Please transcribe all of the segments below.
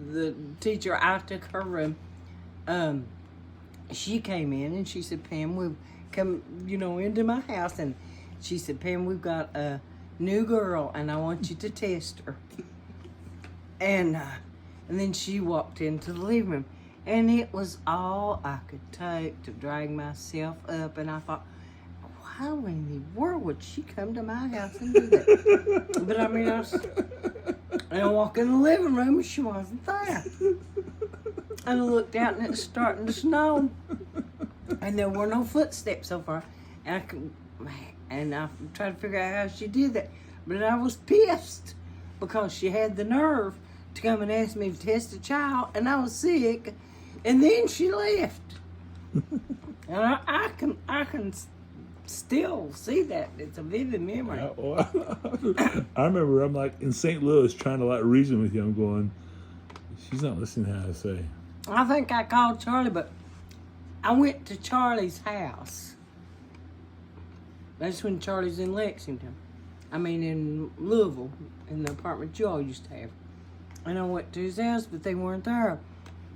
the teacher, I took her room. She came in and she said, Pam, we've come, into my house. And she said, Pam, we've got a new girl and I want you to test her. And then she walked into the living room. And it was all I could take to drag myself up. And I thought, why in the world would she come to my house and do that? But I walked in the living room and she wasn't there. And I looked out and it was starting to snow. And there were no footsteps so far. And I tried to figure out how she did that. But I was pissed because she had the nerve to come and ask me to test a child, and I was sick, and then she left. And I can still see that. It's a vivid memory. Yeah, well, I remember I'm like in St. Louis trying to like reason with you. I'm going, she's not listening to how I say. I think I called Charlie, but I went to Charlie's house. That's when Charlie's in Lexington. In Louisville, in the apartment you all used to have. And I went to his house, but they weren't there.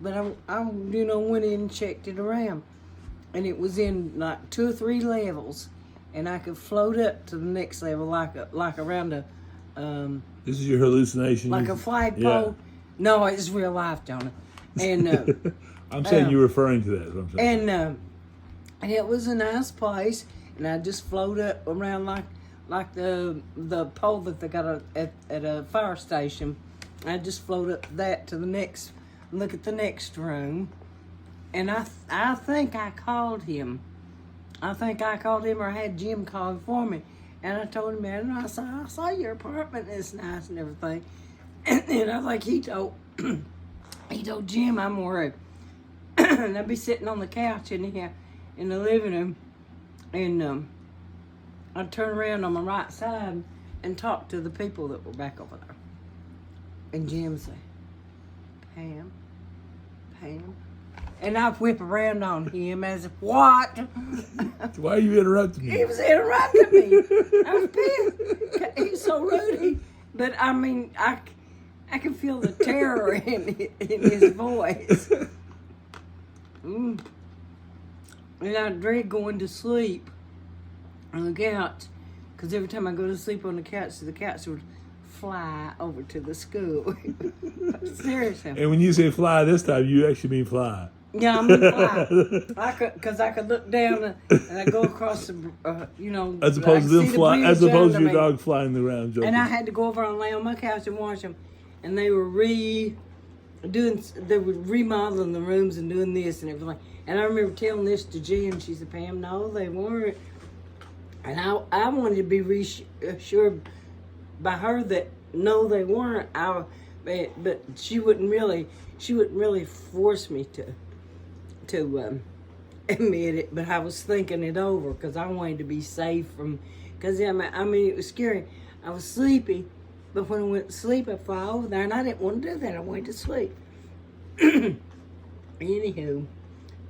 But I went in and checked it around. And it was in like 2 or 3 levels. And I could float up to the next level like around a... this is your hallucination? Like a flagpole. Yeah. No, it's real life, Jonah. And... I'm saying you're referring to that. Is what I'm saying. And it was a nice place. And I just float up around like the pole that they got at a fire station. I just float up that to the next, look at the next room. And I think I called him. Or had Jim call him for me. And I told him that, and I saw your apartment, it's nice and everything. And I think he told Jim I'm worried. And I'd be sitting on the couch in the living room, and I'd turn around on my right side and talk to the people that were back over there. And Jim say, Pam. And I'd whip around on him as if, what? Why are you interrupting me? He was interrupting me. I was pissed. He's so rude. But I can feel the terror in his voice. And I dread going to sleep on the couch, because every time I go to sleep on the couch would fly over to the school. Seriously. And when you say fly this time, you actually mean fly. Yeah, I mean fly. Because I could look down and I go across the, as opposed to them fly, as opposed to your dog flying the ground. Joking. And I had to go over and lay on my couch and watch them, and they were remodeling the rooms and doing this and everything. And I remember telling this to Jen. She said, Pam, no, they weren't. And I wanted to be reassured by her that no, they weren't. But she wouldn't really force me to admit it. But I was thinking it over because I wanted to be safe from. Because it was scary. I was sleepy, but when I went to sleep, I fly over there, and I didn't want to do that. I wanted to sleep. Anywho,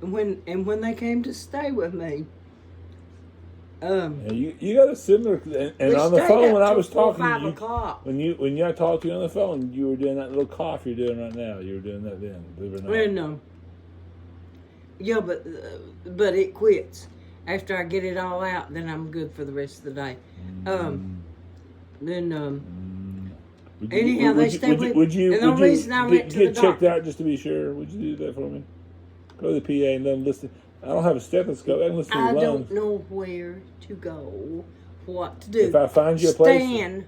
when they came to stay with me. You got a similar, and on the phone when I was talking to you, o'clock. when I talked to you on the phone, you were doing that little cough you're doing right now. You were doing that then, believe it or not. Well, no. Yeah, but it quits after I get it all out. Then I'm good for the rest of the day. Anyhow, they stay with. Would you get checked out just to be sure? Would you do that for me? Go to the PA and let them listen. I don't have a stethoscope. I can listen to your lungs. I don't know where to go, what to do. If I find you a place, to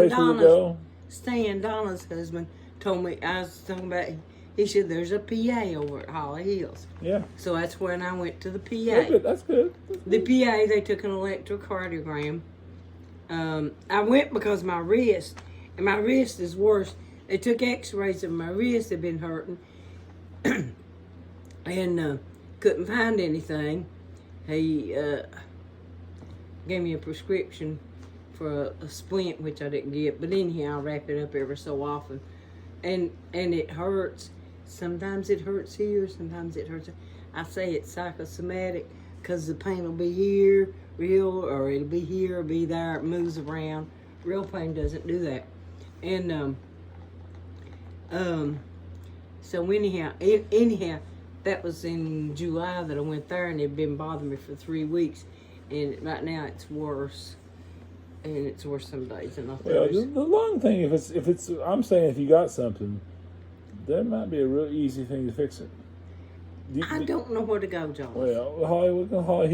go. Stan, Donna's husband, told me, I was talking about, he said there's a PA over at Holly Hills. Yeah. So that's when I went to the PA. That's good. The PA, they took an electrocardiogram. I went because my wrist is worse. They took x-rays of my wrist, had been hurting. And couldn't find anything. He gave me a prescription for a splint, which I didn't get. But anyhow, I wrap it up every so often. And it hurts. Sometimes it hurts here, sometimes it hurts. I say it's psychosomatic because the pain will be here, real, or it'll be here, or be there. It moves around. Real pain doesn't do that. And So anyhow, that was in July that I went there, and it'd been bothering me for 3 weeks, and right now it's worse, and it's worse some days than others. Well, the lung thing, if it's, I'm saying if you got something, that might be a real easy thing to fix it. I don't know where to go, John. Well, Holly